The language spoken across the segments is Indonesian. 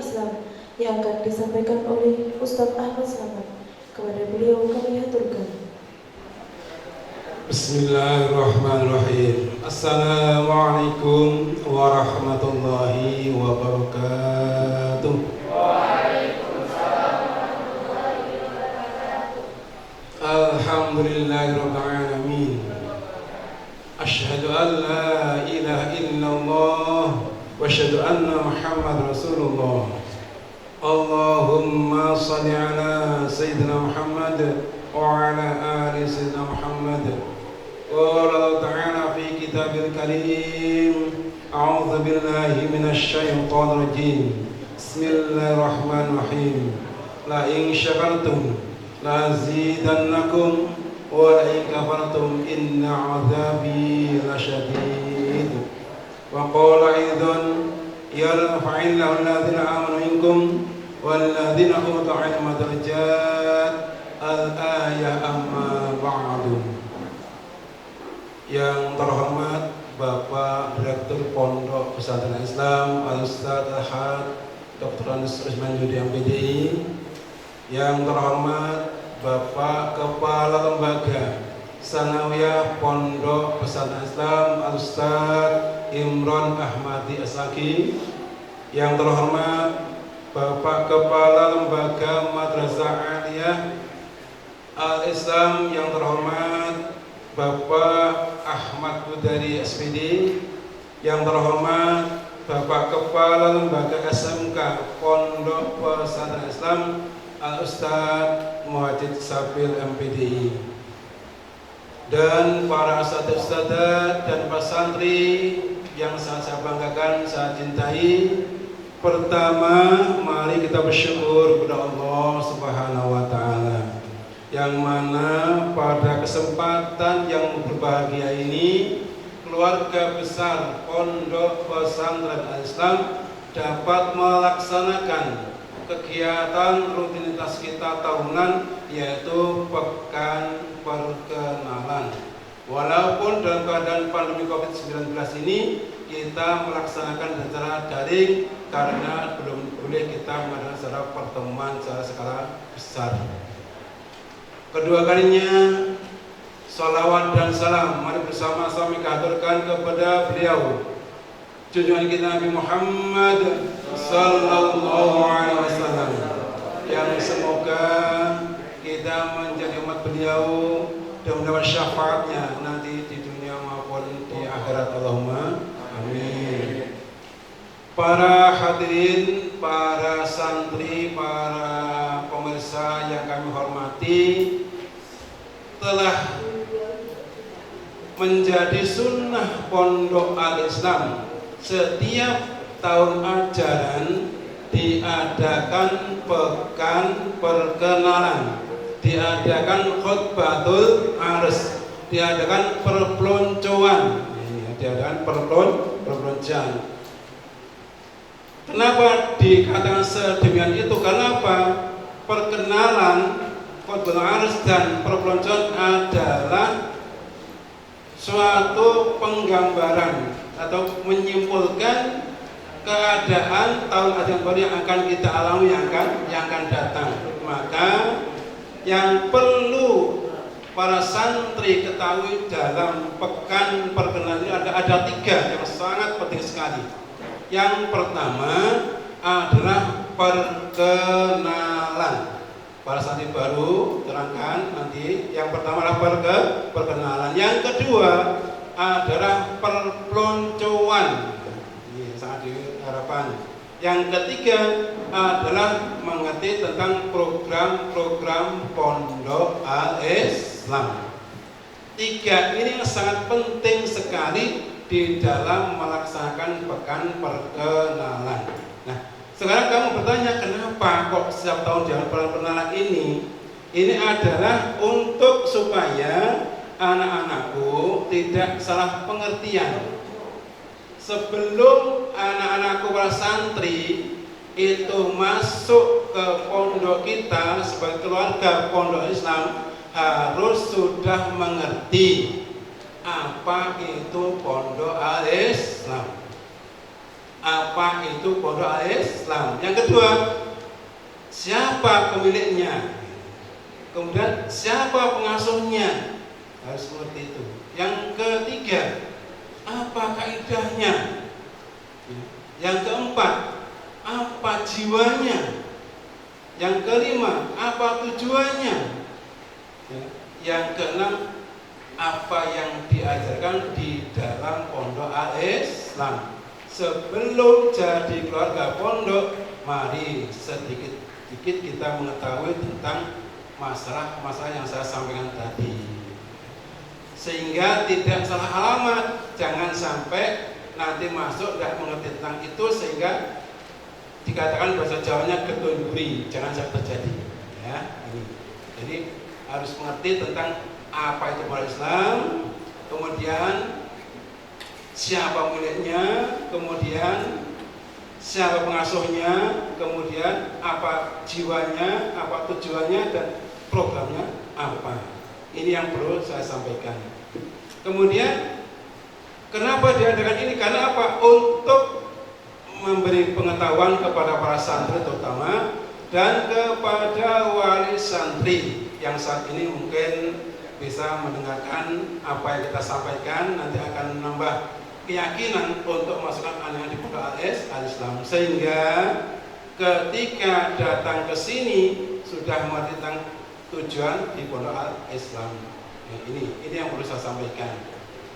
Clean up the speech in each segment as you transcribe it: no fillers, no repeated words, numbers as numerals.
Islam yang akan disampaikan oleh Ustaz Ahmad Slamet. Kepada beliau kami haturkan. Bismillahirrahmanirrahim. Assalamualaikum warahmatullahi wabarakatuh. Waalaikumsalam warahmatullahi wabarakatuh. Alhamdulillahirabbil alamin. Asyhadu an la ilaha illallah wa asyhadu anna Muhammadar Rasulullah. Allahumma shalli ala sayyidina Muhammad wa ala ali sayyidina Muhammad. Qala Allah Ta'ala fi kitabil karim. A'udzu billahi minasy syaithanir rajim. Bismillahirrahmanirrahim. La in syakartum la zidannakum wa la in kafartum inna 'adzabi lasyadid. Wa qala aidan yarfa'illahu alladhina amanu minkum walladzina utul 'ilma darajat. Al-ayah amma ba'du. Yang terhormat Bapak Direktur Pondok Pesantren Islam Al-Ustaz Al-Had Dr. Andes Rusman Yudi MPDI. Yang terhormat Bapak Kepala Lembaga Sanawiyah Pondok Pesantren Islam Al-Ustaz Imron Ahmadi Asaki. Yang terhormat Bapak Kepala Lembaga Madrasah Aliyah Al-Islam. Yang terhormat Bapak Ahmad Budari SPD. Yang terhormat Bapak Kepala Lembaga SMK Pondok Pesantren Islam Al-Ustaz Muhajid Sabil MPDI. Dan para ustadz-ustadzat dan para santri yang sangat saya banggakan, saya cintai. Pertama, mari kita bersyukur kepada Allah Subhanahu wa Ta'ala, yang mana pada kesempatan yang berbahagia ini keluarga besar Pondok Pesantren Al-Islam dapat melaksanakan kegiatan rutinitas kita tahunan, yaitu Pekan Perkenalan. Walaupun dalam keadaan pandemi COVID-19 ini kita melaksanakan secara daring karena belum boleh kita mengadakan secara pertemuan secara skala besar. Kedua kalinya, salawat dan salam mari bersama-sama kita aturkan kepada beliau, junjungan kita Nabi Muhammad sallallahu alaihi wasallam, yang semoga kita menjadi umat beliau dan mendapat syafaatnya nanti di dunia maupun di akhirat. Allahumma amin. Para hadirin, para santri, para pemirsa yang kami hormati, telah menjadi sunnah Pondok Al-Islam setiap tahun ajaran diadakan Pekan Perkenalan, diadakan khutbatul ars, diadakan perpeloncoan, diadakan perpeloncoan. Kenapa dikatakan sedemikian itu? Karena apa? Perkenalan, khutbatul ars dan perpeloncoan adalah suatu penggambaran atau menyimpulkan keadaan tahun ajaran baru yang akan kita alami, yang akan datang. Maka yang perlu para santri ketahui dalam Pekan Perkenalan ini ada tiga yang sangat penting sekali. Yang pertama adalah perkenalan. Para santri baru terangkan nanti. Yang pertama adalah perkenalan. Yang kedua adalah perpeloncoan. Ini sangat diharapkan. Yang ketiga adalah mengerti tentang program-program Pondok Al-Islam. Tiga ini sangat penting sekali di dalam melaksanakan Pekan Perkenalan. Nah, sekarang kamu bertanya, kenapa kok setiap tahun jalan perkenalan ini? Ini adalah untuk supaya anak-anakku tidak salah pengertian. Sebelum anak-anakku para santri itu masuk ke pondok kita sebagai keluarga Pondok Islam, harus sudah mengerti apa itu Pondok Al-Islam, apa itu pondok Al-Islam. Yang kedua, siapa pemiliknya. Kemudian siapa pengasuhnya, harus seperti itu. Yang ketiga, apa kaidahnya. Yang keempat, apa jiwanya. Yang kelima, apa tujuannya. Yang keenam, apa yang diajarkan di dalam pondok Al-Islam. Sebelum jadi keluarga pondok, mari sedikit-sedikit kita mengetahui tentang masalah-masalah yang saya sampaikan tadi, sehingga tidak salah alamat. Jangan sampai nanti masuk tidak mengerti tentang itu sehingga dikatakan bahasa Jawanya ketunduri. Jangan sampai terjadi ya. Jadi harus mengerti tentang apa itu pondok Islam, kemudian siapa miliknya, kemudian siapa pengasuhnya, kemudian apa jiwanya, apa tujuannya, dan programnya apa. Ini yang perlu saya sampaikan. Kemudian kenapa diadakan ini? Karena apa? Untuk memberi pengetahuan kepada para santri terutama dan kepada wali santri yang saat ini mungkin bisa mendengarkan apa yang kita sampaikan, nanti akan menambah keyakinan untuk masukkan anak di pondok Al-Islam, sehingga ketika datang ke sini sudah mengerti tentang tujuan di pondok Al-Islam. Ya, ini yang perlu saya sampaikan.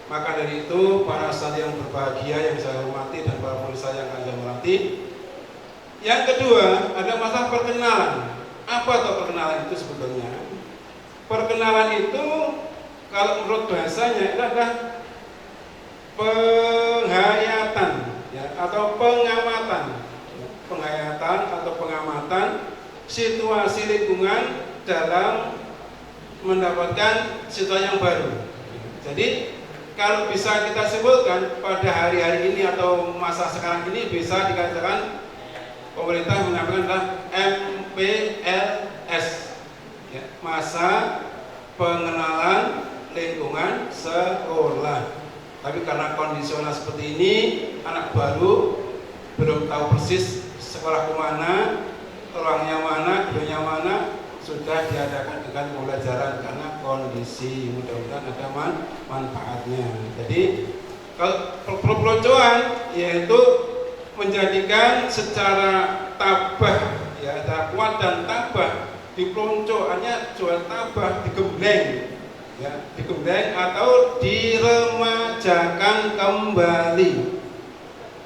Maka dari itu para santri yang berbahagia yang saya hormati dan para pemirsa yang akan saya hormati, yang kedua ada masalah perkenalan. Apa itu perkenalan itu sebetulnya? Perkenalan itu kalau menurut bahasanya itu adalah penghayatan ya, atau pengamatan situasi lingkungan dalam mendapatkan situasi yang baru. Jadi kalau bisa kita simpulkan pada hari-hari ini atau masa sekarang ini bisa dikatakan pemerintah menyampaikan adalah MPLS ya, masa pengenalan lingkungan sekolah. Tapi karena kondisional seperti ini, anak baru belum tahu persis sekolah kemana, ruangnya mana, gedungnya mana, sudah diadakan dengan pembelajaran karena kondisi. Mudah-mudahan ada manfaatnya. Jadi kalau peloncoan yaitu menjadikan secara tabah ya, ada kuat dan tabah dipelonco, hanya jual tabah digembleng ya, digembleng atau diremajakan kembali.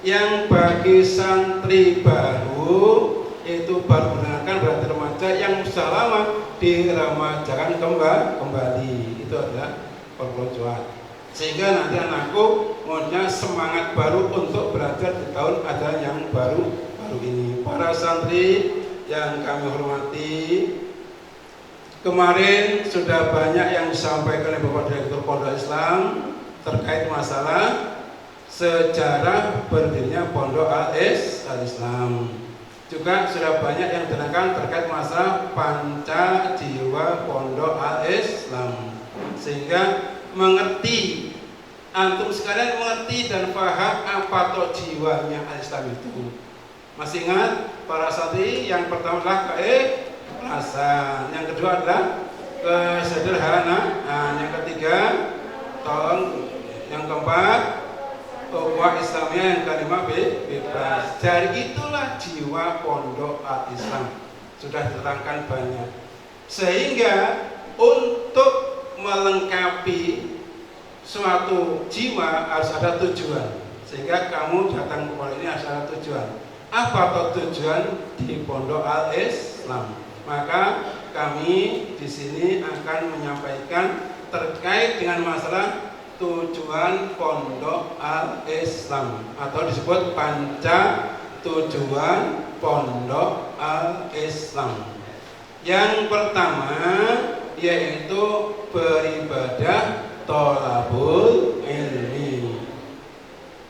Yang bagi santri baru itu baru mendengarkan berarti remaja, yang sudah lama diremajakan kembali. Itu adalah perpeloncoan. Sehingga nanti anakku punya semangat baru untuk belajar di tahun ajaran yang baru ini. Para santri yang kami hormati, kemarin sudah banyak yang disampaikan oleh Bapak Direktur Pondok Islam terkait masalah sejarah berdirinya Pondok Al-Islam. Juga sudah banyak yang diterangkan terkait masalah panca jiwa Pondok Al-Islam, sehingga mengerti, antum sekalian mengerti dan paham apa toh jiwanya Al-Islam itu. Masih ingat para santri? Yang pertama adalah keikhlasan, yang kedua adalah kesederhanaan, yang ketiga tolong, yang keempat ukhuwah Islamiyah, yang kelima bebas. Dari itulah jiwa Pondok Al-Islam sudah diterangkan banyak. Sehingga untuk melengkapi suatu jiwa harus ada tujuan. Sehingga kamu datang ke pondok ini harus ada tujuan. Apa tujuan di Pondok Al-Islam? Maka kami di sini akan menyampaikan terkait dengan masalah tujuan Pondok Al-Islam atau disebut panca tujuan Pondok Al-Islam. Yang pertama yaitu beribadah thalabul ilmi.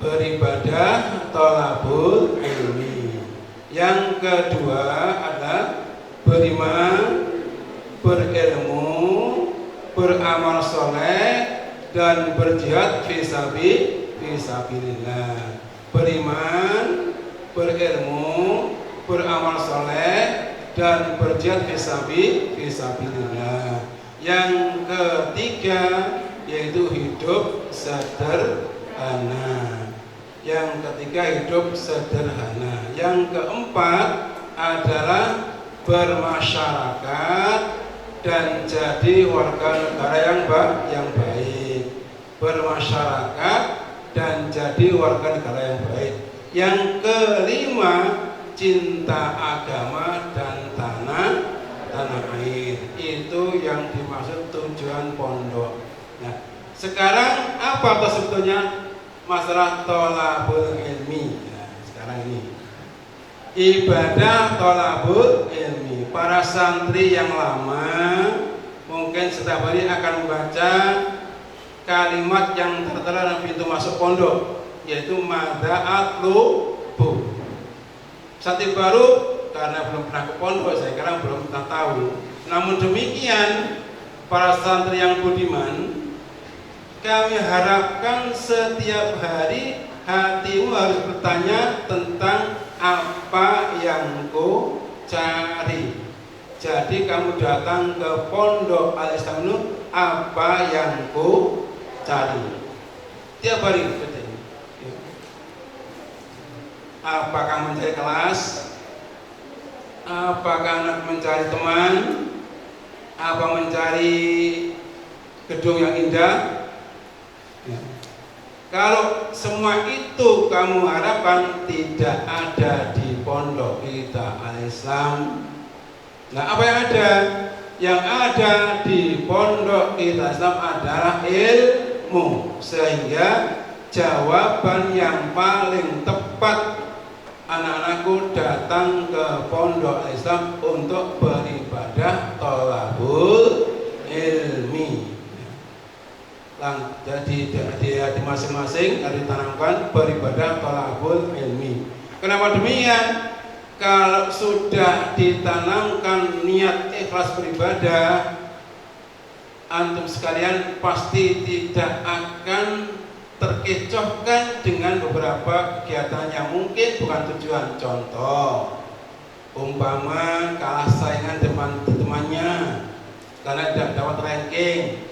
Beribadah thalabul ilmi. Yang kedua adalah beriman, berilmu, beramal soleh, dan berjihad fisabilillah. beriman, berilmu, beramal soleh, dan berjihad fisabilillah. Yang ketiga yaitu hidup sederhana. Yang ketiga hidup sederhana. Yang keempat adalah bermasyarakat dan jadi warga negara yang baik. Bermasyarakat dan jadi warga negara yang baik. Yang kelima, cinta agama dan tanah air. Itu yang dimaksud tujuan pondok. Nah, sekarang apa sebetulnya masalah thalabul ilmi? Nah, sekarang ini ibadah thalabul ilmi. Para santri yang lama mungkin setiap hari akan membaca kalimat yang tertera dalam pintu masuk pondok, yaitu mada'atlubu. Santri baru karena belum pernah ke pondok, saya kira belum pernah tahu. Namun demikian, para santri yang budiman, kami harapkan setiap hari hatimu harus bertanya tentang apa yang kau cari. Jadi kamu datang ke pondok Al-Islam itu, apa yang kau cari? Tiap hari bertanya. Apakah mencari kelas? Apakah anak mencari teman? Apa mencari gedung yang indah? Ya. Kalau semua itu kamu harapkan tidak ada di pondok kita Al-Islam. Nah, apa yang ada? Yang ada di pondok kita Islam adalah ilmu. Sehingga jawaban yang paling tepat, anak-anakku datang ke pondok Islam untuk beribadah thalabul ilmi. Jadi di masing-masing harus ditanamkan beribadah thalabul ilmi. Kenapa demikian? Kalau sudah ditanamkan niat ikhlas beribadah, antum sekalian pasti tidak akan terkecohkan dengan beberapa kegiatan yang mungkin bukan tujuan. Contoh, umpama kalah saingan temannya karena tidak dapat ranking,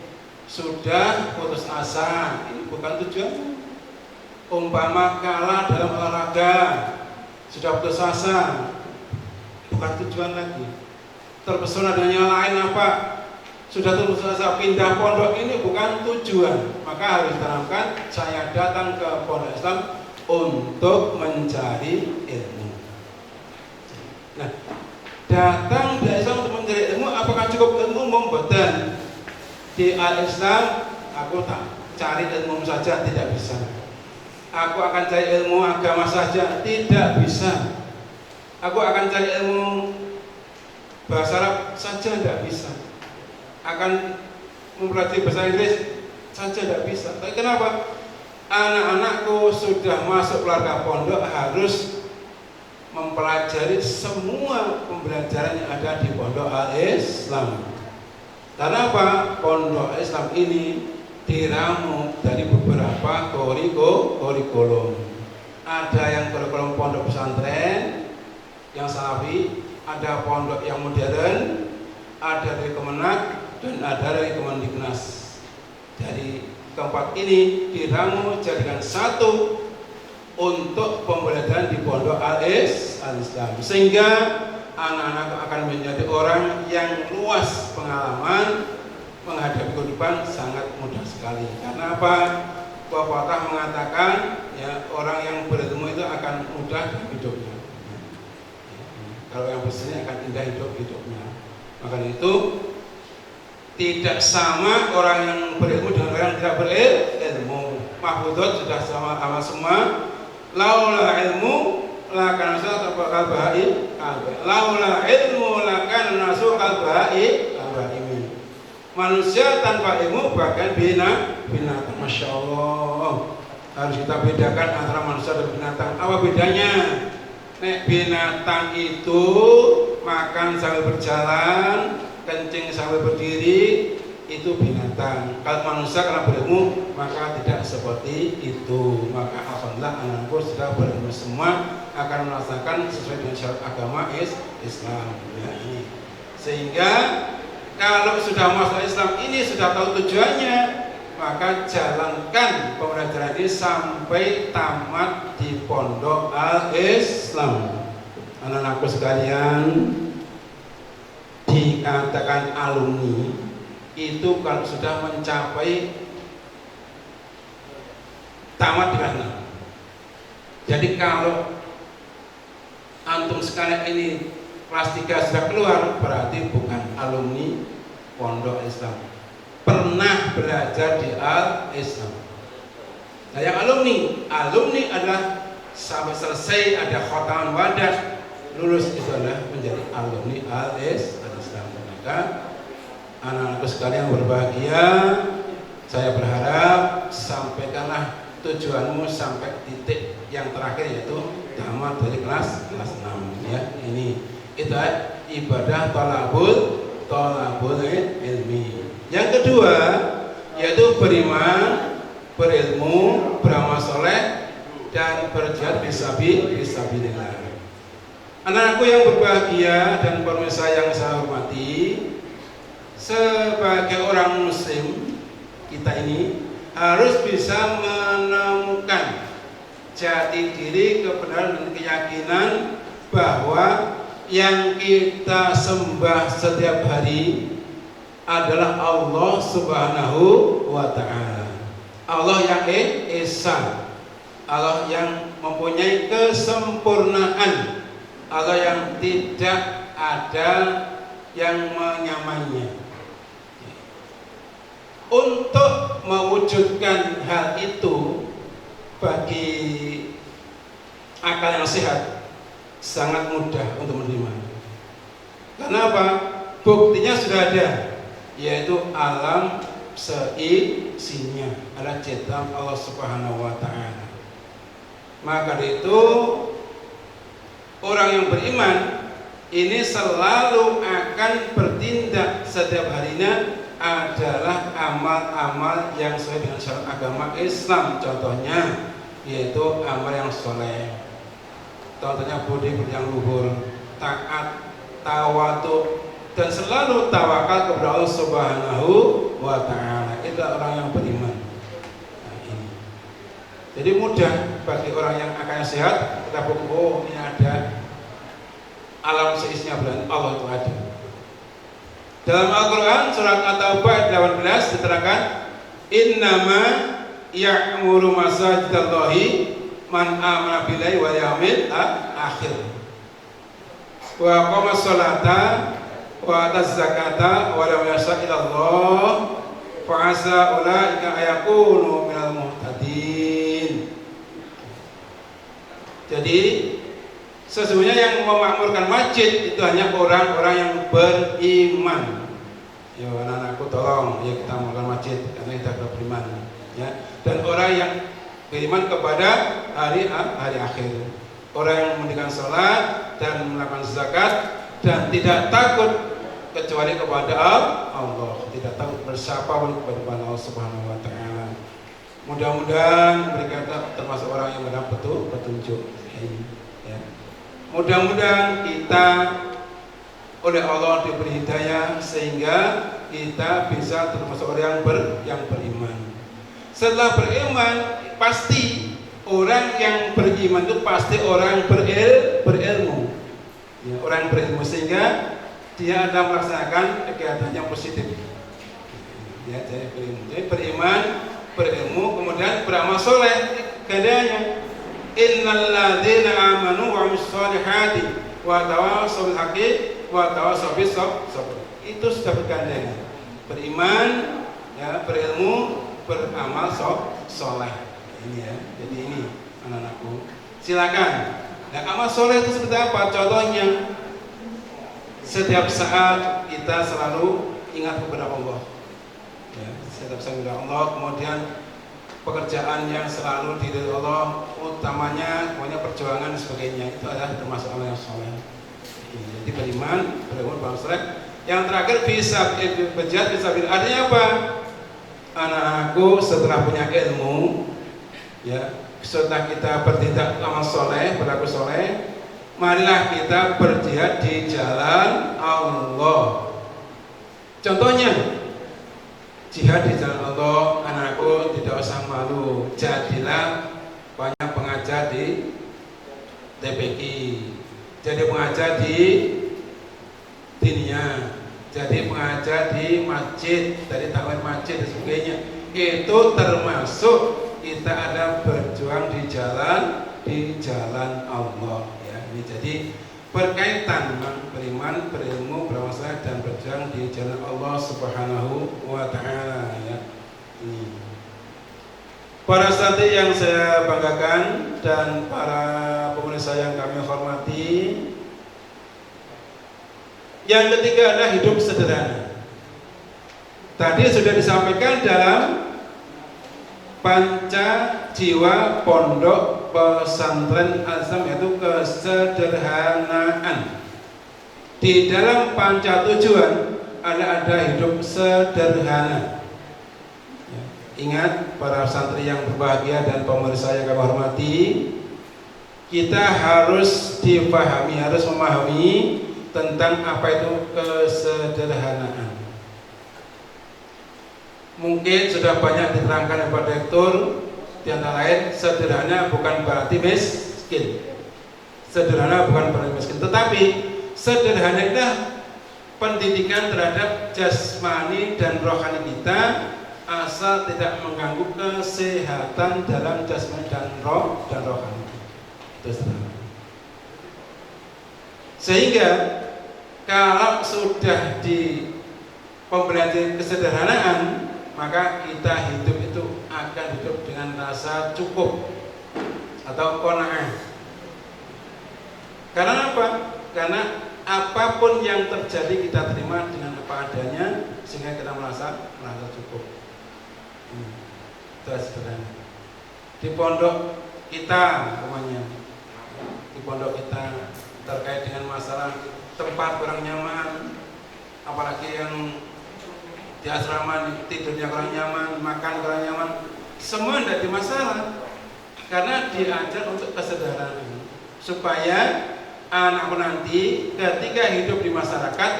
sudah putus asa, ini bukan tujuan. Umpama kalah dalam olahraga, sudah putus asa, bukan tujuan lagi. Terpesona dengan yang lain apa? Sudah terus asa pindah pondok, ini bukan tujuan. Maka harus ditanamkan, saya datang ke pondok Islam untuk mencari ilmu. Nah, datang dari Islam untuk mencari ilmu, apakah cukup ilmu membetan? Di Al-Islam aku tak cari ilmu saja, tidak bisa. Aku akan cari ilmu agama saja, tidak bisa. Aku akan cari ilmu bahasa Arab saja, tidak bisa. Akan mempelajari bahasa Inggris saja tidak bisa. Tapi kenapa? Anak-anakku sudah masuk keluarga pondok harus mempelajari semua pembelajaran yang ada di pondok Al-Islam. Karena apa? Pondok Islam ini diramu dari beberapa kurikulum. Ada yang kurikulum pondok pesantren yang salafi, ada pondok yang modern, ada dari Kemenak, dan ada dari Kemendiknas. Jadi keempat ini diramu jadikan satu untuk pembelajaran di pondok Al-Islam, sehingga anak-anak akan menjadi orang yang luas pengalaman menghadapi kehidupan sangat mudah sekali. Karena apa? Pepatah mengatakan ya, orang yang berilmu itu akan mudah dalam hidupnya. Kalau yang bersih akan indah hidupnya. Maka itu tidak sama orang yang berilmu dengan orang yang tidak berilmu. Mahfudot sudah sama semua. Laula ilmu lakan nasu kalba'i, laula ilmu lakan nasu kalba'i. Manusia tanpa ilmu bahkan binatang. Masya Allah, harus kita bedakan antara manusia dan binatang. Apa bedanya? Nek binatang itu makan sambil berjalan, kencing sambil berdiri, itu binatang. Kalau manusia karena berilmu maka tidak seperti itu. Maka alhamdulillah anakku sudah berilmu semua, akan merasakan sesuai dengan syarat agama Islam. Ya, ini. Sehingga kalau sudah masuk Islam ini sudah tahu tujuannya, maka jalankan pembelajaran ini sampai tamat di pondok Al-Islam. Anak-anakku sekalian, dikatakan alumni itu kalau sudah mencapai tamat di mana. Jadi kalau antum sekalian ini kelas 3 sudah keluar, berarti bukan alumni pondok Islam, pernah belajar di Al-Islam. Nah, yang alumni adalah sampai selesai ada khotam wadah, lulus itu adalah menjadi alumni Al-Islam. Maka anak-anakku sekalian berbahagia, saya berharap sampaikanlah tujuanmu sampai titik yang terakhir, yaitu tamat dari kelas 6 ya. Ini itu ibadah thalabul ilmi. Yang kedua yaitu beriman, berilmu, beramal soleh, dan berjihad fisabilillah. Anak-anakku yang berbahagia dan pemirsa yang saya hormati, sebagai orang muslim kita ini harus bisa menemukan jati diri, kebenaran dan keyakinan bahwa yang kita sembah setiap hari adalah Allah Subhanahu wa Ta'ala. Allah yang Esa, Allah yang mempunyai kesempurnaan, Allah yang tidak ada yang menyamainya. Untuk mewujudkan hal itu bagi akal yang sehat sangat mudah untuk menerima. Kenapa? Buktinya sudah ada, yaitu alam seisinya adalah ciptaan Allah Subhanahu wa Ta'ala. Maka dari itu orang yang beriman ini selalu akan bertindak setiap harinya adalah amal-amal yang sesuai dengan syarat agama Islam. Contohnya yaitu amal yang soleh, contohnya budi yang luhur, taat, tawadu, dan selalu tawakal kepada Allah Subhanahu wa Ta'ala. Itu orang yang beriman. Nah, ini. Jadi mudah bagi orang yang akalnya sehat, kita buku, oh ini ada alam seisinya, berarti Allah itu ada. Dalam Al-Quran surat At-Taubah 18 diterangkan, innama ya'muru masajidallahi man amana billahi wal yawmil akhir wa qama sholata wa ataz zakata wa lam yasha ilallah fa asa ulaika ayakunu minal muhtadin. Jadi sesungguhnya yang memakmurkan masjid itu hanya orang-orang yang beriman. Ya anak-anakku tolong ya kita memakmurkan masjid karena kita beriman ya. Dan orang yang beriman kepada hari akhir, orang yang mendirikan sholat dan melakukan zakat dan tidak takut kecuali kepada Allah, tidak takut bersyafaqah kepada Allah Subhanahu wa Ta'ala. Mudah-mudahan mereka termasuk orang yang mendapat petunjuk. Ya. Mudah-mudahan kita oleh Allah diberi hidayah sehingga kita bisa termasuk orang yang beriman. Setelah beriman, pasti orang yang beriman itu pasti orang berilmu. Ya, orang berilmu sehingga dia akan melaksanakan kegiatan yang positif. Ya, jadi beriman, berilmu, kemudian beramal soleh. Keadaannya innal ladzina amanu wa amilus solihati wa tawassaw bil haqqi wa tawassaw bis sabr. Itu sudah bergandengan. Beriman, ya, berilmu, beramal soleh. Ini ya. Jadi ini anak-anakku. Silakan. Nah, amal soleh itu seperti apa? Contohnya setiap saat kita selalu ingat kepada Allah. Ya, setiap saat kepada Allah, kemudian pekerjaan yang selalu diridhoi Allah, utamanya pokoknya perjuangan dan sebagainya, itu adalah termasuk amal yang soleh. Jadi beriman, berilmu, beramal soleh, Yang terakhir berjihad fisabilillah. Artinya apa? Anak-anakku setelah punya ilmu, ya, setelah kita bertindak amal soleh, berlaku soleh, marilah kita berjihad di jalan Allah. Contohnya, jihad di jalan Allah, anakku tidak usah malu, jadilah banyak pengajar di TPQ, jadi pengajar di Dinia, jadi pengajar di masjid, dari taman masjid dan sebagainya. Itu termasuk kita ada berjuang di jalan Allah, ya. Ini jadi berkaitan beriman, berilmu, berwawasan dan berjuang di jalan Allah Subhanahu wa taala, ya. Ini. Para santri yang saya banggakan dan para pemirsa yang kami hormati, yang ketiga adalah hidup sederhana. Tadi sudah disampaikan dalam panca jiwa pondok pesantren Al-Islam, yaitu kesederhanaan. Di dalam panca tujuan ada hidup sederhana. Ya, ingat para santri yang berbahagia dan pemirsa yang kami hormati, kita harus dipahami, harus memahami tentang apa itu kesederhanaan. Mungkin sudah banyak diterangkan oleh Pak Direktur, di antara lain sederhana bukan berarti miskin. Sederhana bukan berarti miskin, tetapi sederhana itu pendidikan terhadap jasmani dan rohani kita, asal tidak mengganggu kesehatan dalam jasmani dan rohani. Itu sederhana. Sehingga kalau sudah di pembelajaran kesederhanaan, maka kita hidup itu akan hidup dengan rasa cukup atau qanaah. Karena apa? Karena apapun yang terjadi kita terima dengan apa adanya, sehingga kita merasa cukup. Itu sederhana. Di pondok kita, umpamanya, di pondok kita terkait dengan masalah tempat kurang nyaman, apalagi yang di asrama tidurnya kurang nyaman, makan kurang nyaman, semua tidak masalah, karena diajar untuk kesederhanaan supaya anakku nanti ketika hidup di masyarakat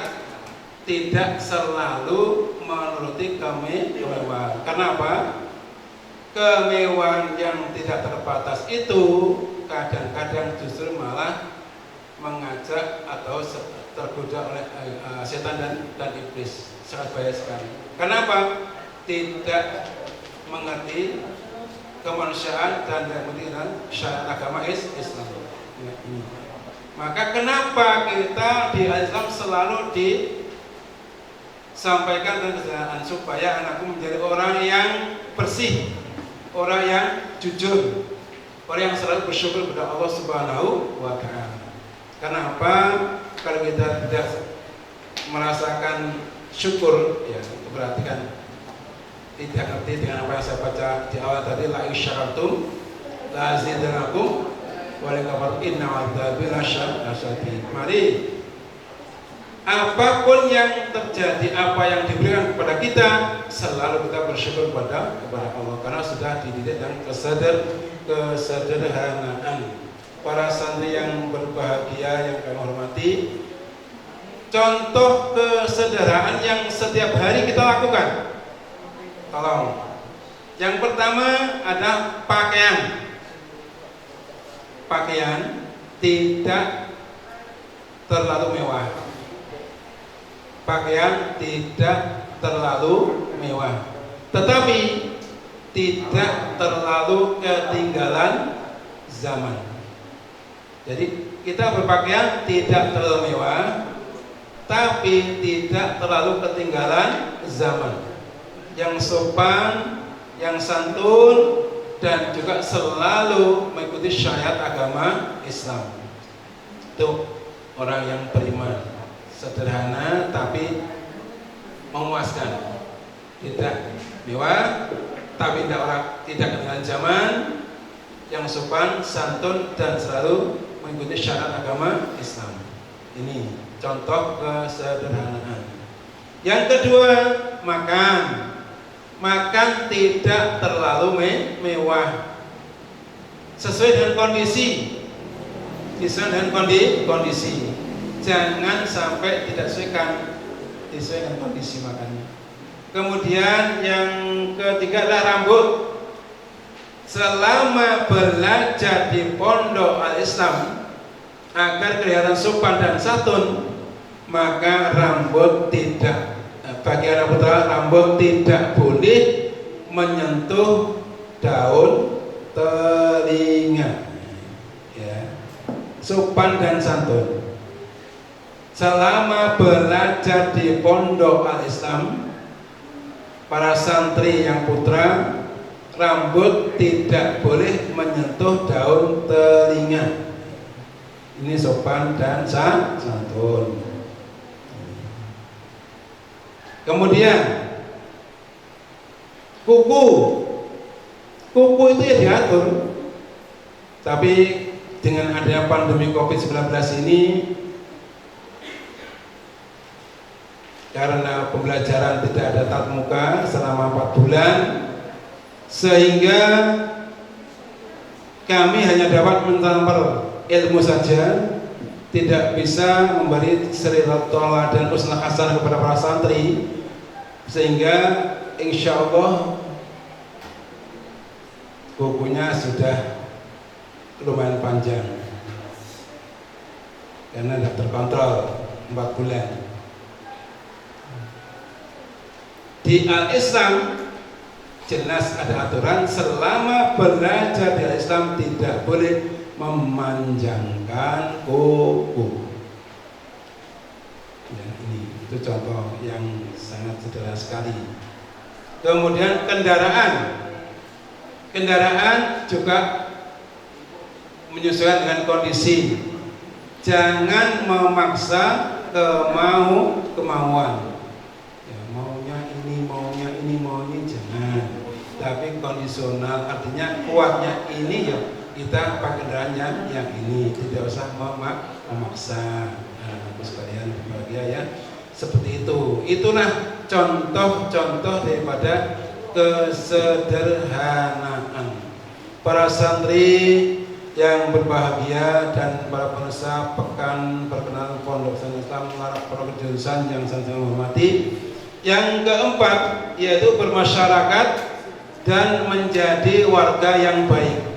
tidak selalu menuruti kemewahan. Karena apa? Kemewahan yang tidak terbatas itu kadang-kadang justru malah mengajak atau tergoda oleh setan dan iblis. Sangat bahaya sekali. Kenapa? Tidak mengerti kemanusiaan dan tidak mengerti syariat agama Islam. Maka kenapa kita di Islam selalu disampaikan dan kesederhanaan, supaya anakku menjadi orang yang bersih, orang yang jujur, orang yang selalu bersyukur kepada Allah Subhanahu wa taala. Kenapa? Kalau kita tidak merasakan syukur, ya berarti kan tidak ngerti dengan apa yang saya baca di awal tadi, la in syakartum la azidannakum wa la in kafartum inna 'adzabi lasyadid. Mari, apapun yang terjadi, apa yang diberikan kepada kita, selalu kita bersyukur kepada Allah, karena sudah dididik dan kesederhanaan. Para santri yang berbahagia yang kami hormati, contoh kesederhanaan yang setiap hari kita lakukan. Tolong. Yang pertama ada pakaian. Pakaian tidak terlalu mewah. Pakaian tidak terlalu mewah, tetapi tidak terlalu ketinggalan zaman. Jadi kita berpakaian tidak terlalu mewah, tapi tidak terlalu ketinggalan zaman. Yang sopan, yang santun, dan juga selalu mengikuti syariat agama Islam. Itu orang yang beriman, sederhana tapi memuaskan. Tidak mewah, tapi tidak ketinggalan zaman. Yang sopan, santun, dan selalu mengikuti syariat agama Islam. Ini contoh kesederhanaan. Yang kedua, makan tidak terlalu mewah, sesuai dengan kondisi, jangan sampai tidak sesuai dengan kondisi makannya. Kemudian yang ketiga adalah rambut. Selama belajar di pondok Al-Islam agar kelihatan sopan dan santun, maka rambut tidak boleh menyentuh daun telinga. Ya. Sopan dan santun. Selama belajar di pondok Al-Islam, para santri yang putra, rambut tidak boleh menyentuh daun telinga. Ini sopan dan santun. Kemudian kuku itu ya diatur. Tapi dengan adanya pandemi COVID-19 ini, karena pembelajaran tidak ada tatap muka selama 4 bulan, sehingga kami hanya dapat mentampar ilmu saja, tidak bisa memberi sirotollah dan husnul hasanah kepada para santri, sehingga insya Allah kukunya sudah lumayan panjang karena tidak terkontrol 4 bulan. Di Al-Islam jelas ada aturan, selama belajar di Al-Islam tidak boleh memanjangkan kuku. Dan ini itu contoh yang sangat sederhana sekali. Kemudian kendaraan juga menyesuaikan dengan kondisi. Jangan memaksa kemauan. Ya, maunya ini jangan. Tapi kondisional, artinya kuatnya ini ya kita pakai kendaraan yang ini, tidak usah memaksa. Nah, sekalian berbahagia ya, seperti itu. Itulah contoh-contoh daripada kesederhanaan. Para santri yang berbahagia dan para pemirsa pekan perkenalan Pondok Islam Larak Pondok Jurusan yang saya hormati. Yang keempat yaitu bermasyarakat dan menjadi warga yang baik.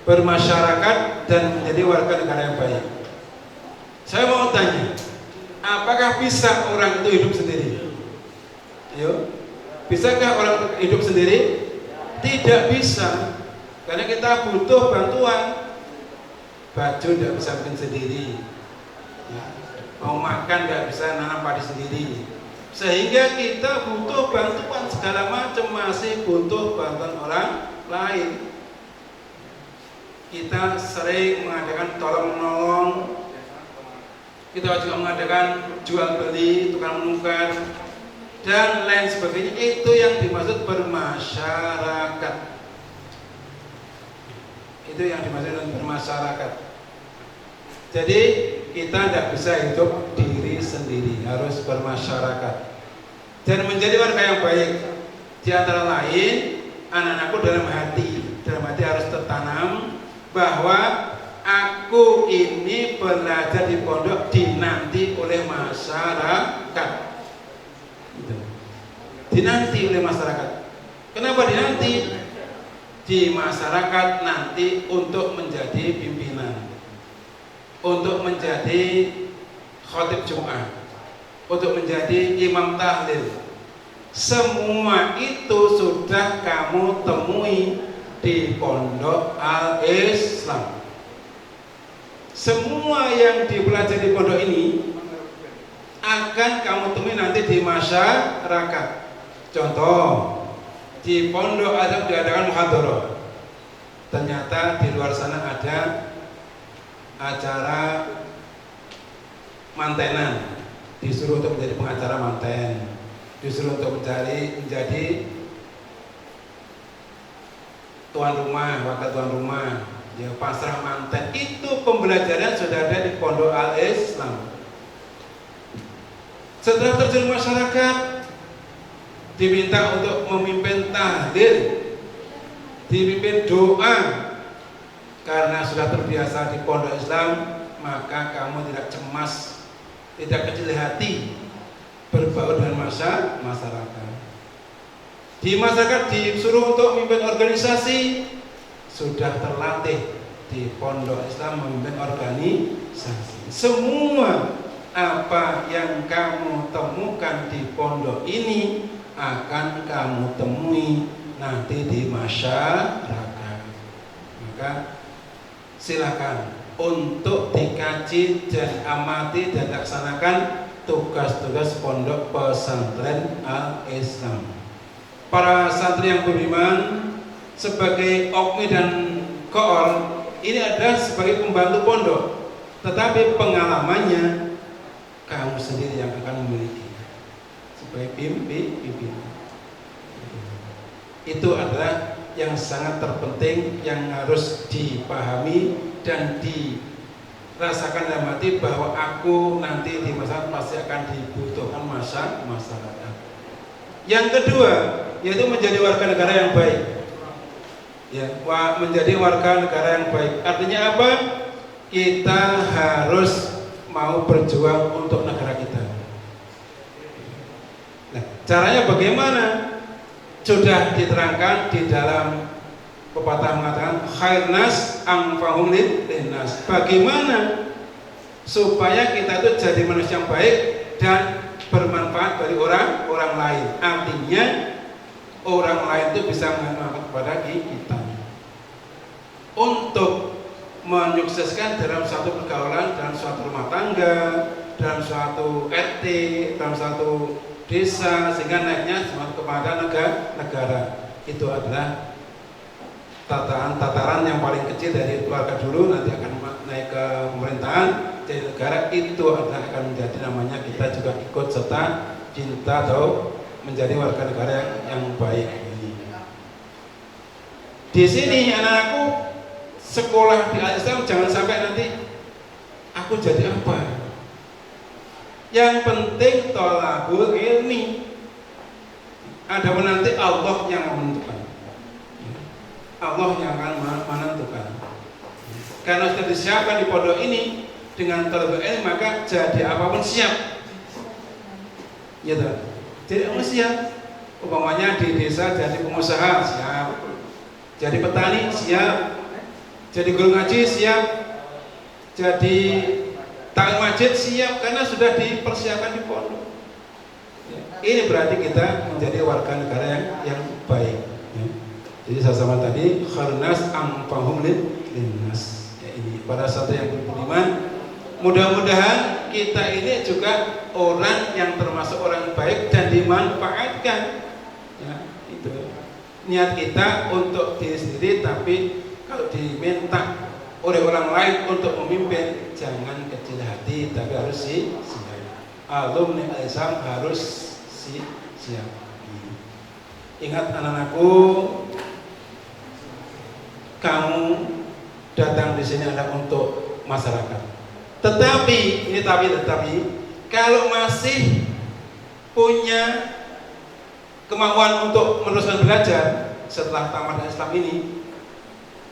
Bermasyarakat dan menjadi warga negara yang baik. Saya mau tanya, apakah bisa orang itu hidup sendiri? Ayo, bisakah orang hidup sendiri? Tidak bisa, karena kita butuh bantuan. Baju tidak bisa bikin sendiri, ya. Mau makan tidak bisa nanam padi sendiri, sehingga kita butuh bantuan segala macam, masih butuh bantuan orang lain. Kita sering mengadakan tolong menolong, kita juga mengadakan jual beli, tukang menukar dan lain sebagainya. Itu yang dimaksud bermasyarakat. Itu yang dimaksud dengan bermasyarakat. Jadi kita tidak bisa hidup diri sendiri, harus bermasyarakat dan menjadi warga yang baik. Di antara lain, anak-anakku dalam hati harus tertanam bahwa aku ini belajar di pondok dinanti oleh masyarakat. Dinanti oleh masyarakat. Kenapa dinanti? Di masyarakat nanti untuk menjadi pimpinan, untuk menjadi khatib Jumat, untuk menjadi imam tahlil. Semua itu sudah kamu temui di pondok Al-Islam. Semua yang dipelajari di pondok ini akan kamu temui nanti di masyarakat. Contoh, di pondok Al-Islam diadakan muhadharah. Ternyata di luar sana ada acara mantenan, disuruh untuk menjadi pengacara manten, disuruh untuk menjadi tuan rumah, wakil tuan rumah, ya pasrah manten. Itu pembelajaran sudah ada di Pondok Al-Islam. Setelah terjun masyarakat, diminta untuk memimpin tahlil, dipimpin doa. Karena sudah terbiasa di Pondok Islam, maka kamu tidak cemas, tidak kecil hati berbaur dengan masyarakat. Di masyarakat disuruh untuk memimpin organisasi, sudah terlatih di Pondok Islam memimpin organisasi. Semua apa yang kamu temukan di pondok ini akan kamu temui nanti di masyarakat. Maka silakan untuk dikaji dan amati dan laksanakan tugas-tugas pondok pesantren Al-Islam. Para santri yang beriman, sebagai okmi dan koor, ini adalah sebagai pembantu pondok, tetapi pengalamannya kamu sendiri yang akan memiliki sebagai pimpinan. Itu adalah yang sangat terpenting yang harus dipahami dan dirasakan dalam hati, bahwa aku nanti di masa pasti akan dibutuhkan masyarakat. Yang kedua, yaitu menjadi warga negara yang baik. Ya, menjadi warga negara yang baik. Artinya apa? Kita harus mau berjuang untuk negara kita. Nah, caranya bagaimana? Sudah diterangkan di dalam pepatah mengatakan khairnas anfa'uhum linnas. Bagaimana supaya kita itu jadi manusia yang baik dan bermanfaat bagi orang lain. Artinya orang lain itu bisa bermanfaat kepada kita. Untuk menyukseskan dalam suatu pergaulan, dalam suatu rumah tangga, dalam suatu RT, dalam suatu desa, sehingga naiknya kepada negara. Itu adalah tataran yang paling kecil dari keluarga dulu, nanti akan naik ke pemerintahan, jadi negara. Itu adalah akan menjadi namanya kita juga ikut serta cinta atau menjadi warga negara yang baik ini. Di sini anak-anakku sekolah di Al-Islam, jangan sampai nanti aku jadi apa. Yang penting thalabul ilmi. Adapun nanti Allah yang menentukan. Allah yang akan menentukan. Karena sudah disiapkan di pondok ini dengan thalabul ilmi, maka jadi apapun siap. Ya toh? Jadi apa siap? Umpamanya di desa jadi pengusaha siap. Jadi petani siap. Jadi guru ngaji siap, jadi taklim masjid siap, karena sudah dipersiapkan di pondok. Ini berarti kita menjadi warga negara yang baik. Jadi sama tadi khairnas anfa'uhum linnas. Ini para satu yang beriman, mudah-mudahan kita ini juga orang yang termasuk orang baik dan dimanfaatkan. Ya, itu niat kita untuk diri sendiri, tapi kalau diminta oleh orang lain untuk memimpin, jangan kecil hati, tapi harus siap. Alumni Al-Islam harus siap. Ingat anak-anakku, kamu datang di sini adalah untuk masyarakat. Tetapi kalau masih punya kemauan untuk meneruskan belajar setelah tamat Islam ini,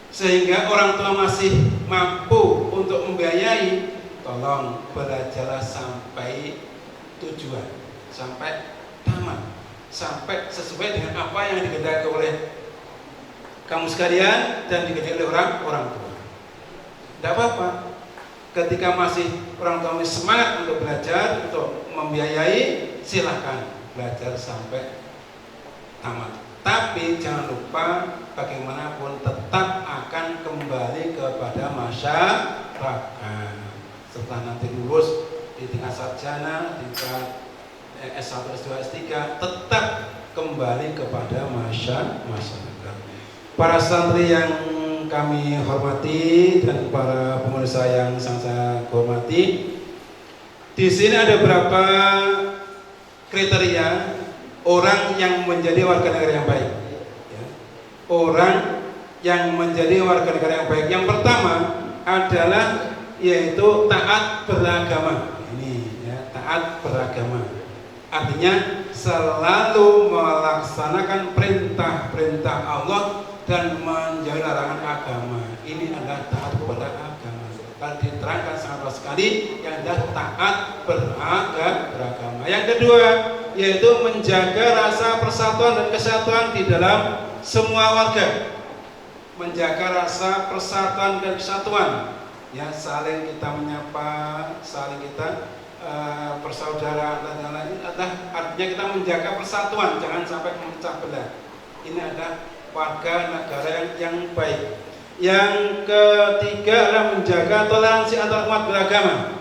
sehingga orang tua masih mampu untuk membiayai, tolong belajarlah sampai tujuan, sampai tamat, sampai sesuai dengan apa yang dikehendaki oleh kamu sekalian dan dikehendaki oleh orang tua. Tidak apa-apa, ketika masih orang tua masih semangat untuk belajar, untuk membiayai, silakan belajar sampai tamat. Tapi jangan lupa bagaimanapun tetap akan kembali kepada masyarakat. Setelah nanti lulus di tingkat sarjana, tingkat S1, S2, S3, tetap kembali kepada masyarakat. Para santri yang kami hormati dan para pemirsa yang sangat saya hormati, di sini ada beberapa kriteria orang yang menjadi warga negara yang baik. Ya. Orang yang menjadi warga negara yang baik. Yang pertama adalah yaitu taat beragama. Ini ya, taat beragama. Artinya selalu melaksanakan perintah-perintah Allah dan menjauhi larangan agama. Ini adalah taat kepada agama. Kalau diterangkan sangat sekali yang adalah taat beragama. Yang kedua yaitu menjaga rasa persatuan dan kesatuan di dalam semua warga. Menjaga rasa persatuan dan kesatuan, ya, saling kita menyapa, saling kita persaudaraan dan lain-lain. Artinya kita menjaga persatuan, jangan sampai memecah belah. Ini adalah warga negara yang baik. Yang ketiga adalah menjaga toleransi antar umat beragama.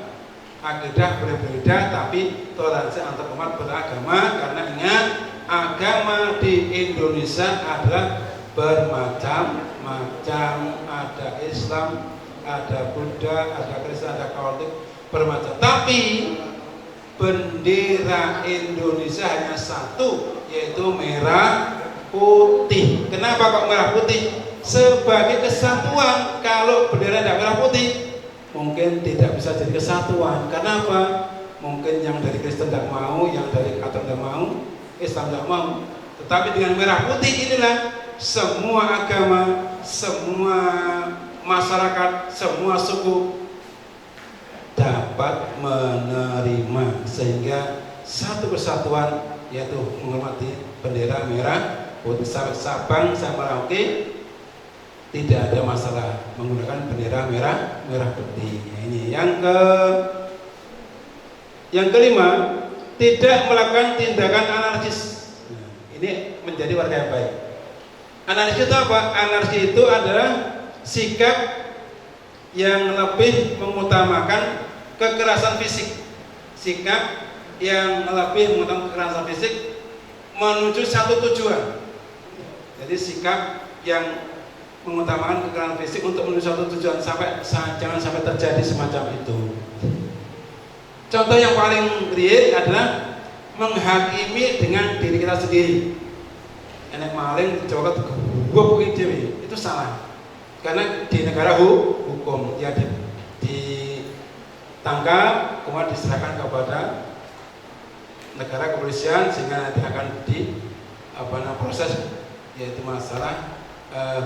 Akidah berbeda tapi toleransi antar umat beragama, karena ingat agama di Indonesia adalah bermacam-macam. Ada Islam, ada Buddha, ada Kristen, ada Katolik, bermacam. Tapi bendera Indonesia hanya satu, yaitu merah putih. Kenapa kok merah putih? Sebagai kesatuan. Kalau bendera tidak merah putih, mungkin tidak bisa jadi kesatuan. Kenapa? Mungkin yang dari Kristen tidak mau, yang dari Katolik tidak mau, Islam tidak mau. Tetapi dengan merah putih inilah semua agama, semua masyarakat, semua suku dapat menerima, sehingga satu kesatuan, yaitu menghormati bendera merah putih. Sabang sampai Merauke tidak ada masalah menggunakan bendera merah putih. Ini yang kelima, tidak melakukan tindakan anarkis. Ini menjadi warga yang baik. Anarkis itu apa? Anarkis itu adalah sikap yang lebih mengutamakan kekerasan fisik. Sikap yang lebih mengutamakan kekerasan fisik menuju satu tujuan. Jadi sikap yang mengutamakan kekerasan fisik untuk menuju satu tujuan, jangan sampai terjadi semacam itu. Contoh yang paling real adalah menghakimi dengan diri kita sendiri. Enak maling coba gue bukti dewi, itu salah. Karena di negara hukum ya ditangkap, kemudian diserahkan kepada negara kepolisian, sehingga nanti akan proses, yaitu masalah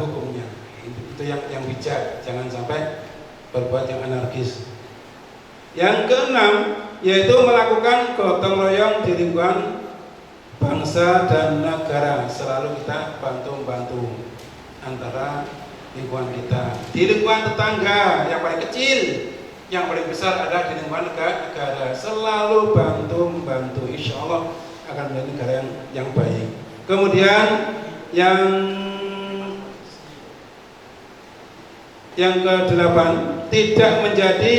hukumnya. Itu yang bijak, jangan sampai berbuat yang anarkis. Yang keenam yaitu melakukan gotong royong di lingkungan bangsa dan negara. Selalu kita bantu-bantu antara lingkungan kita. Di lingkungan tetangga yang paling kecil, yang paling besar adalah di lingkungan negara. Selalu bantu-bantu, insya Allah akan menjadi negara yang baik. Kemudian yang ke-8, tidak menjadi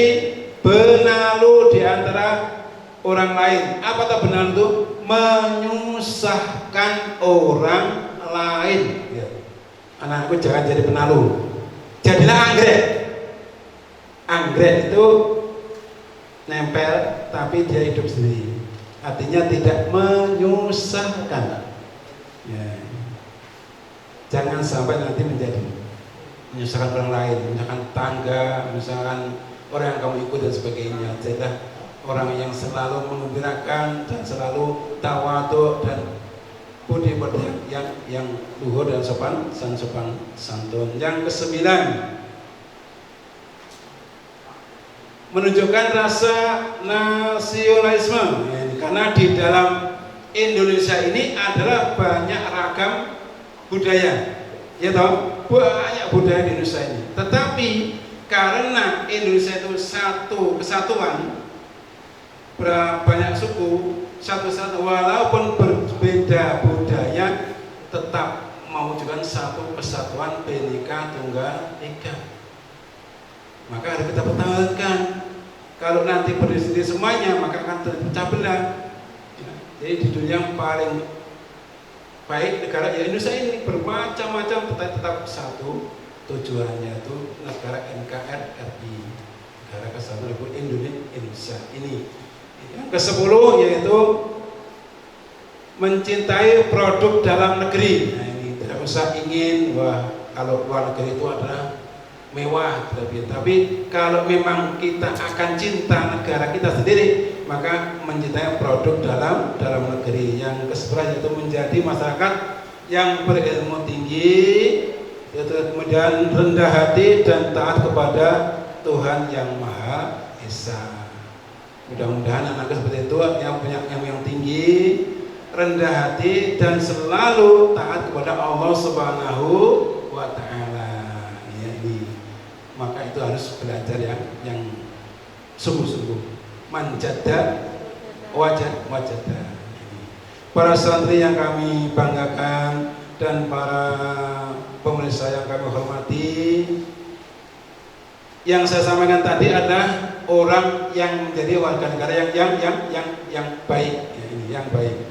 benalu di antara orang lain. Apa itu benalu itu? Menyusahkan orang lain. Ya. Anakku jangan jadi penalu, jadilah anggrek. Anggrek itu nempel tapi dia hidup sendiri. Artinya tidak menyusahkan. Ya. Jangan sampai nanti menjadi menyusahkan orang lain, menyusahkan tangga, menyusahkan orang yang kamu ikut dan sebagainya. Jadilah orang yang selalu mengembirakan dan selalu tawadhu dan budi pekerti yang luhur dan sopan santun. Yang ke-9, menunjukkan rasa nasionalisme. Karena di dalam Indonesia ini adalah banyak ragam budaya, ya toh, banyak budaya di Indonesia ini. Tetapi karena Indonesia itu satu kesatuan, banyak suku, satu-satu, walaupun berbeda budaya, tetap mewujudkan satu kesatuan Bhinneka Tunggal Ika. Maka harus kita pertahankan. Kalau nanti berdiri semuanya, maka akan terpecah belah. Jadi di dunia yang paling baik negara ya Indonesia ini, bermacam-macam tetap satu tujuannya, itu negara NKRI, Negara Kesatuan Republik Indonesia ini. Yang ke-10 yaitu mencintai produk dalam negeri. Nah, ini tidak usah ingin kalau luar negeri itu adalah mewah, tapi kalau memang kita akan cinta negara kita sendiri, maka mencintai produk dalam negeri. Yang ke-11 yaitu menjadi masyarakat yang berilmu tinggi, yaitu kemudian rendah hati dan taat kepada Tuhan yang Maha Esa. Mudah-mudahan anakku seperti itu, yang punya yang tinggi, rendah hati dan selalu taat kepada Allah Subhanahu wa Ta'ala. Ya, ini. Maka itu harus belajar yang sungguh-sungguh. Manjada wajada. Para santri yang kami banggakan dan para pemirsa yang kami hormati, yang saya sampaikan tadi adalah orang yang menjadi warga negara yang baik, ya, ini yang baik.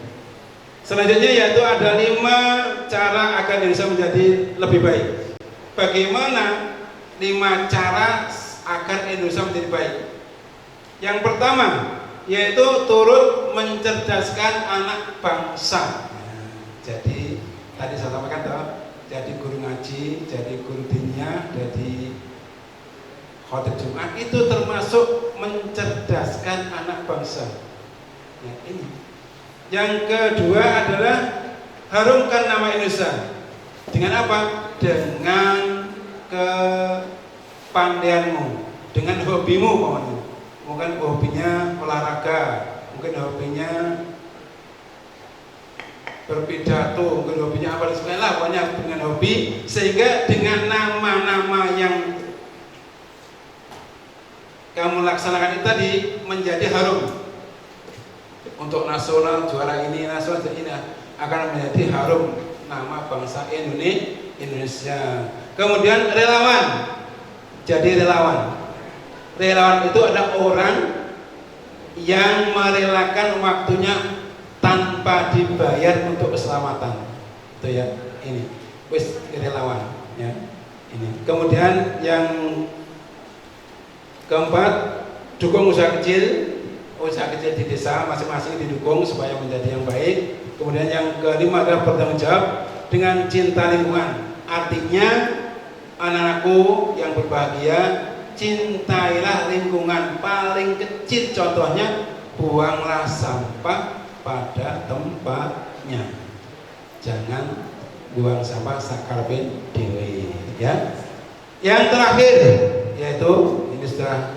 Selanjutnya yaitu ada 5 cara agar Indonesia menjadi lebih baik. Bagaimana 5 cara agar Indonesia menjadi baik? Yang pertama yaitu turut mencerdaskan anak bangsa. Jadi tadi saya sampaikan toh, jadi guru ngaji, jadi guru diniyah, jadi khotib Jumat, itu termasuk mencerdaskan anak bangsa. Ya, ini. Yang kedua adalah harumkan nama Indonesia. Dengan apa? Dengan kepandaianmu, dengan hobimu, mungkin hobinya olahraga, mungkin hobinya berpidato, mungkin hobinya apa sebagainya, pokoknya dengan hobi, sehingga dengan nama-nama yang kamu laksanakan itu tadi menjadi harum. Untuk nasional, juara ini, nasional ini akan menjadi harum nama bangsa Indonesia. Kemudian relawan. Jadi relawan. Relawan itu ada orang yang merelakan waktunya tanpa dibayar untuk keselamatan. Itu ya, ini. Wis relawan, ya. Ini. Kemudian yang keempat, dukung usaha kecil di desa masing-masing didukung supaya menjadi yang baik. Kemudian yang kelima adalah bertanggung jawab dengan cinta lingkungan. Artinya anak-anakku yang berbahagia, cintailah lingkungan. Paling kecil contohnya, buanglah sampah pada tempatnya. Jangan buang sampah sakarpe dewe, ya. Yang terakhir yaitu ini sudah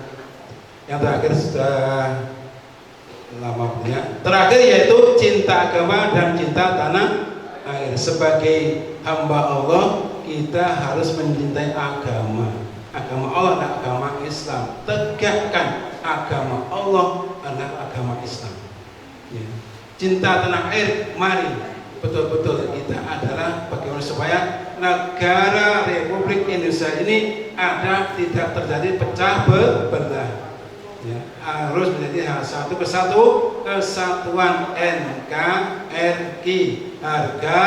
lama punya. Terakhir yaitu cinta agama dan cinta tanah air. Sebagai hamba Allah, kita harus mencintai agama Allah dan agama Islam. Tegakkan agama Allah dan agama Islam, ya. Cinta tanah air, mari betul-betul kita adalah bagaimana supaya negara Republik Indonesia ini tidak terjadi pecah belah. Ya, harus menjadi satu kesatuan NKRI, harga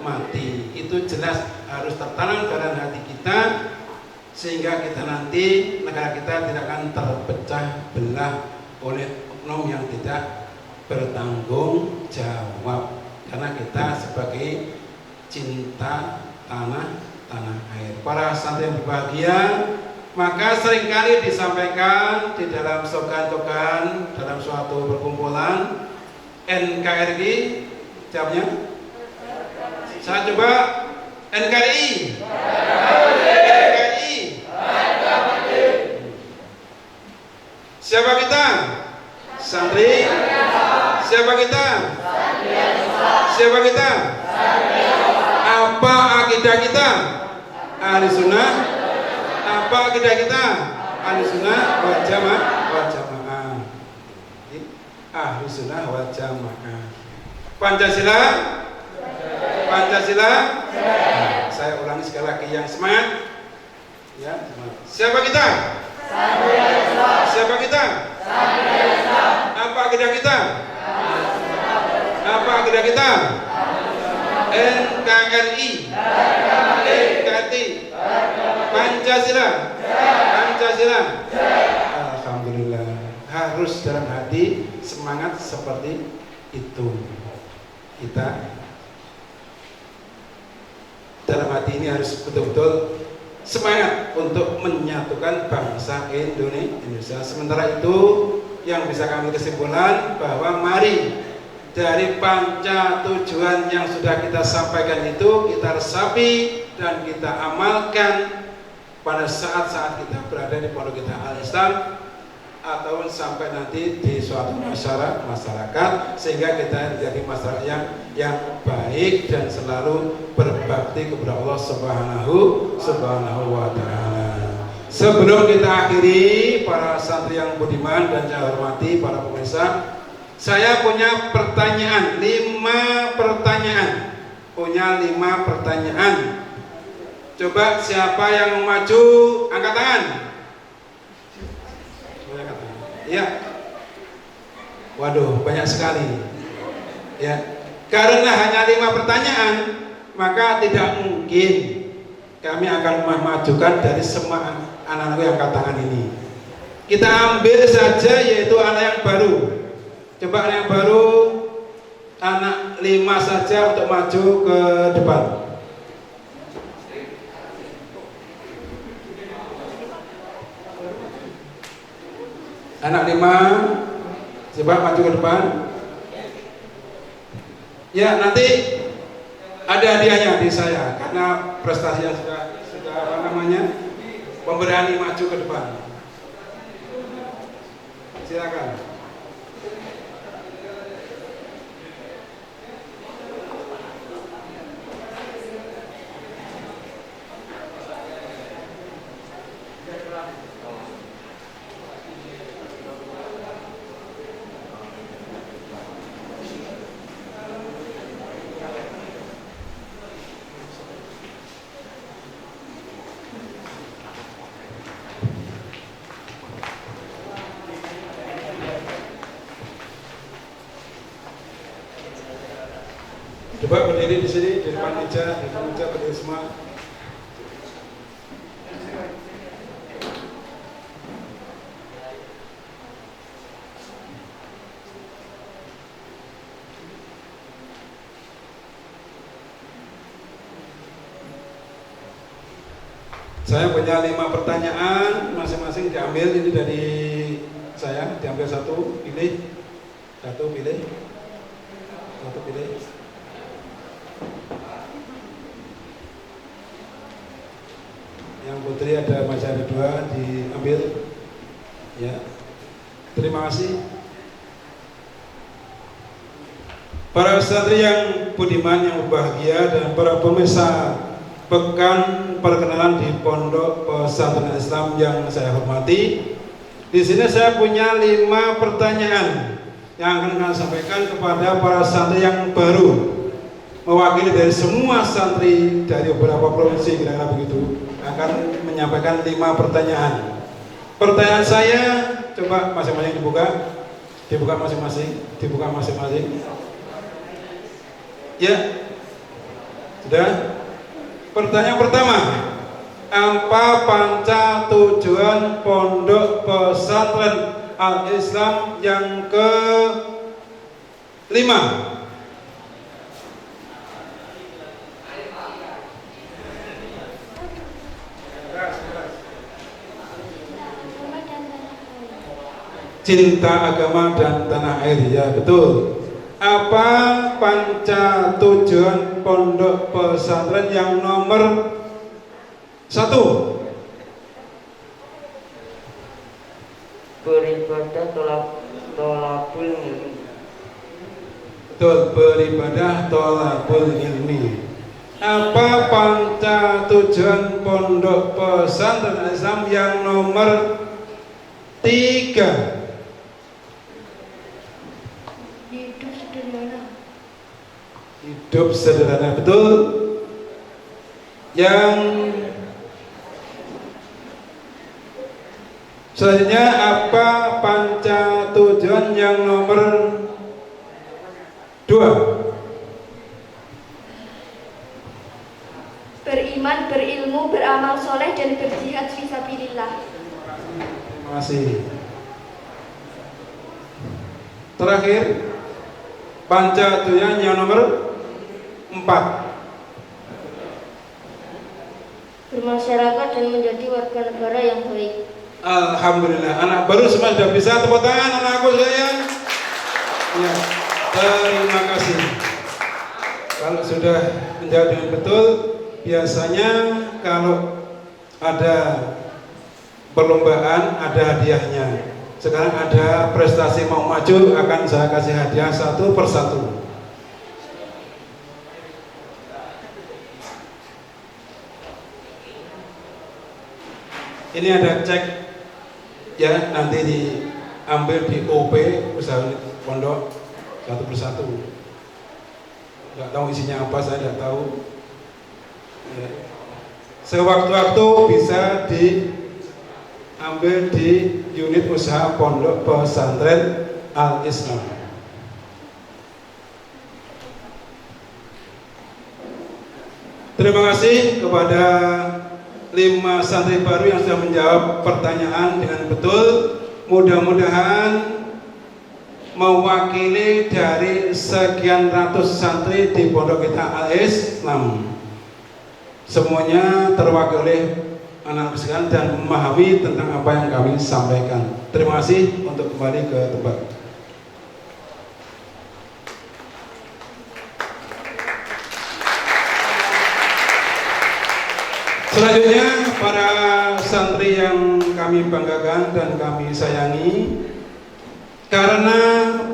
mati. Itu jelas harus tertanam dalam hati kita, sehingga kita nanti negara kita tidak akan terpecah belah oleh oknum yang tidak bertanggung jawab, karena kita sebagai cinta tanah air. Para santri yang berbahagia, maka seringkali disampaikan di dalam slogan-slogan dalam suatu perkumpulan NKRI, jawabnya saya coba NKRI. Siapa kita? Santri. Siapa kita? Siapa kita? Apa akidah kita? Ahli sunnah. Apa akidah kita? Ahli sunnah wal jamaah. Ahli sunnah wal jamaah. Pancasila. Saya ulangi sekali lagi, yang semangat. Ya, semangat. Siapa kita? Siapa kita? Apa akidah kita? Apa akidah kita? NKRI, Pancasila. Alhamdulillah, harus dalam hati semangat seperti itu. Kita dalam hati ini harus betul-betul semangat untuk menyatukan bangsa Indonesia. Sementara itu yang bisa kami kesimpulan bahwa mari dari panca tujuan yang sudah kita sampaikan itu kita resapi dan kita amalkan pada saat-saat kita berada di pondok kita Al-Islam atau sampai nanti di suatu masyarakat, sehingga kita menjadi masyarakat yang baik dan selalu berbakti kepada Allah Subhanahu wa Ta'ala. Sebelum kita akhiri, para santri yang budiman dan saya hormati para pemirsa, saya punya pertanyaan, 5 pertanyaan. Punya 5 pertanyaan. Coba siapa yang mau maju angkat tangan. Ya. Waduh, banyak sekali. Ya. Karena hanya 5 pertanyaan, maka tidak mungkin kami akan memajukan dari semua anak-anak yang angkat tangan ini. Kita ambil saja yaitu anak yang baru. Coba anak yang baru, anak 5 saja untuk maju ke depan. Anak 5, coba maju ke depan. Ya, nanti ada hadiahnya di saya karena prestasi yang sudah apa namanya, pemberani maju ke depan. Silakan. Coba berdiri di sini di depan meja, berdiri semua. Saya punya 5 pertanyaan, masing-masing diambil ini dari saya, diambil satu, pilih. Yang putri masih ada 2, diambil. Ya. Terima kasih. Para santri yang budiman, yang berbahagia, dan para pemirsa pekan perkenalan di Pondok Pesantren Islam yang saya hormati. Di sini saya punya 5 pertanyaan yang akan saya sampaikan kepada para santri yang baru, mewakili dari semua santri dari beberapa provinsi, kira-kira begitu, akan menyampaikan 5 pertanyaan. Pertanyaan saya, coba masing-masing dibuka masing-masing. Ya, sudah. Pertanyaan pertama, apa panca tujuan Pondok Pesantren Al-Islam yang ke-5? Cinta agama dan tanah air, ya betul. Apa panca tujuan Pondok Pesantren yang nomor 1? Beribadah tolabul ilmi. Betul, beribadah tolabul ilmi. Apa panca tujuan Pondok Pesantren Islam yang nomor 3? Hidup sederhana, betul. Yang selanjutnya, apa panca tujuan yang nomor 2? Beriman, berilmu, beramal soleh, dan berjihad fisabilillah. Terima kasih. Terakhir, panca tujuan yang nomor 4. bermasyarakat dan menjadi warga negara yang baik. Alhamdulillah, anak baru semua sudah bisa. Tepuk tangan anakku sayang. Ya, terima kasih. Kalau sudah menjawab dengan betul, biasanya kalau ada perlombaan ada hadiahnya. Sekarang ada prestasi mau maju, akan saya kasih hadiah satu persatu. Ini ada cek ya, nanti diambil di OP usaha pondok satu persatu. Nggak tahu isinya apa, saya tidak tahu. Ya. Sewaktu-waktu bisa diambil di unit usaha pondok pesantren Al-Islam. Terima kasih kepada 5 santri baru yang sudah menjawab pertanyaan dengan betul. Mudah-mudahan mewakili dari sekian ratus santri di pondok kita Al-Islam, semuanya terwakili oleh anak sekalian dan memahami tentang apa yang kami sampaikan. Terima kasih. Untuk kembali ke tempat. Selanjutnya, para santri yang kami banggakan dan kami sayangi, karena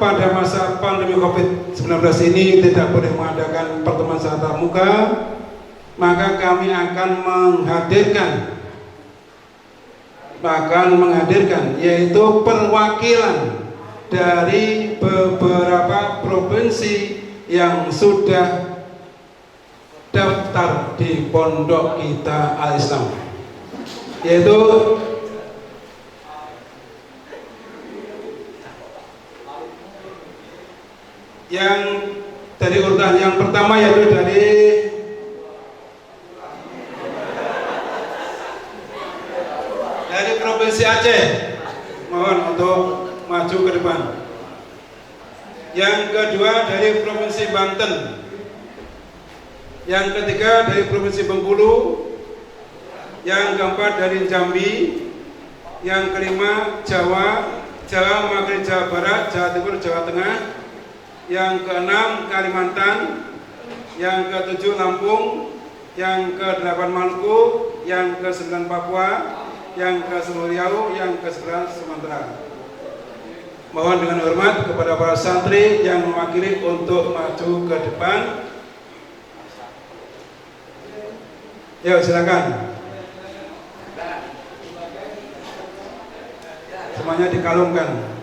pada masa pandemi COVID-19 ini tidak boleh mengadakan pertemuan tatap muka, maka kami akan menghadirkan yaitu perwakilan dari beberapa provinsi yang sudah daftar di pondok kita Al-Islam, yaitu yang dari urutan yang pertama, yaitu dari Provinsi Aceh. Mohon untuk maju ke depan. Yang kedua dari Provinsi Banten. Yang ketiga dari Provinsi Bengkulu. Yang keempat dari Jambi. Yang kelima Jawa Maghrib, Jawa Barat, Jawa Timur, Jawa Tengah. Yang keenam Kalimantan. Yang ketujuh Lampung. Yang ke-8 Maluku. Yang ke-9 Papua. Yang ke-10 Riau, yang ke-11 Sumatera. Mohon dengan hormat kepada para santri yang mewakili untuk maju ke depan. Ya, silakan. Semuanya dikalungkan.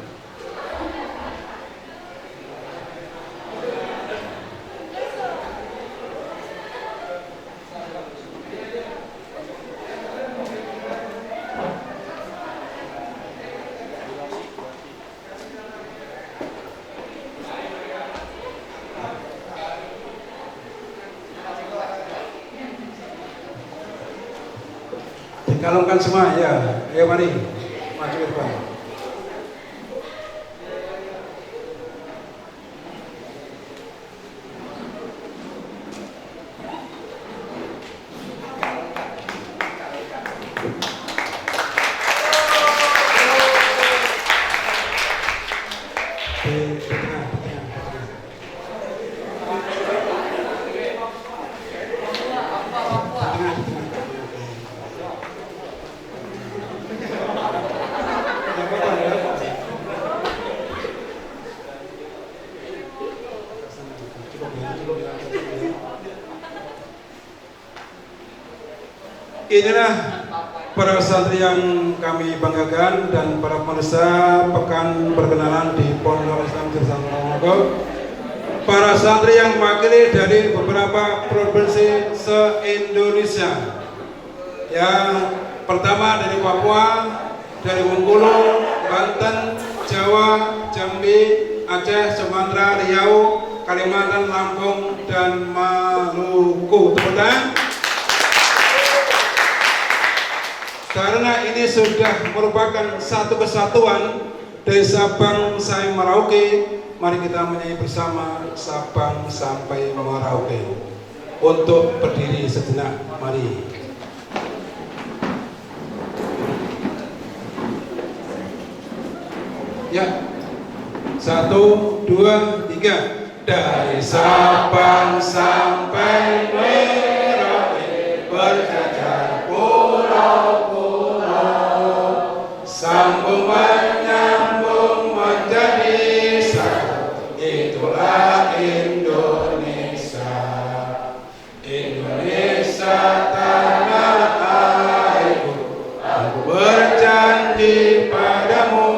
Dikalungkan semua ya. Ayo mari maju ke depan. Inilah para santri yang kami banggakan dan para pemirsa pekan perkenalan di Pondok Islam Jurusan Ponorogo. Para santri yang mewakili dari beberapa provinsi se-Indonesia. Yang pertama dari Papua, dari Bengkulu, Banten, Jawa, Jambi, Aceh, Sumatera, Riau, Kalimantan, Lampung, dan Maluku. Tepuk tangan. Karena ini sudah merupakan satu kesatuan dari Sabang sampai Merauke, mari kita menyanyi bersama Sabang sampai Merauke. Untuk berdiri sejenak, mari. Ya. 1, 2, 3. Dari Sabang sampai Merauke berjajar pulau-pulau, sambung menyambung menjadi satu, itulah Indonesia. Indonesia tanah airku, aku berjanji padamu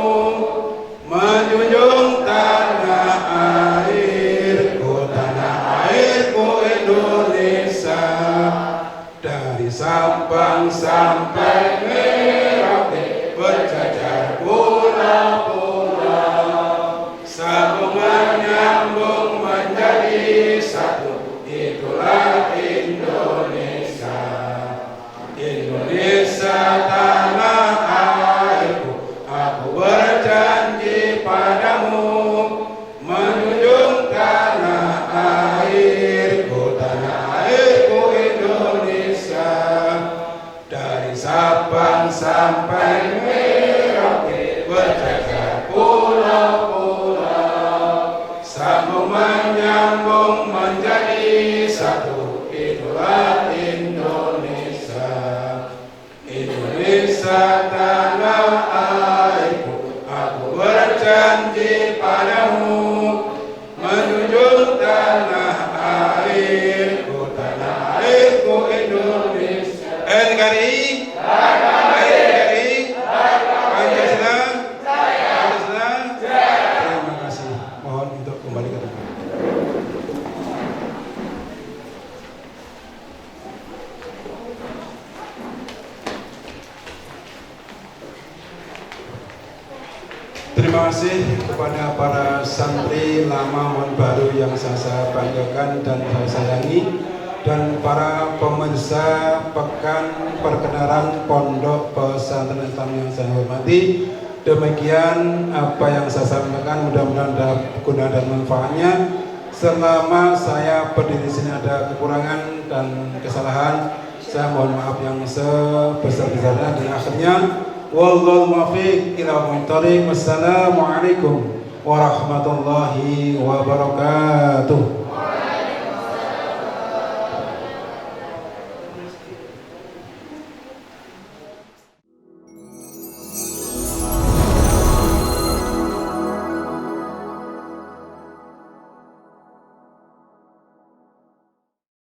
menjunjung tanah airku Indonesia. Dari Sabang sampai Merauke berjajar pulau-pulau, sambung menyambung menjadi satu, itulah Indonesia. Indonesia tanah airku, aku berjanji padamu menjunjung tanah airku Indonesia. Dari Sabang sampai Merauke berjajar pulau-pulau, sambung menyambung menjadi satu, itulah Indonesia. Indonesia tanah airku, aku berjanji padamu menjunjung tanah airku Indonesia. NKRI, Pancasila, terima kasih. Mohon untuk kembali ke tempat. Terima kasih kepada para santri lama maupun baru yang saya banggakan dan saya sayangi, dan para pemirsa Pekan Perkenalan Pondok Pesantren Islam yang saya hormati. Demikian apa yang saya sampaikan, mudah-mudahan ada guna dan manfaatnya. Selama saya berdiri di sini ada kekurangan dan kesalahan, saya mohon maaf yang sebesar-besarnya. Dan akhirnya wallahu muwaffiq ila aqwamit thoriq. Wassalamualaikum warahmatullahi wabarakatuh.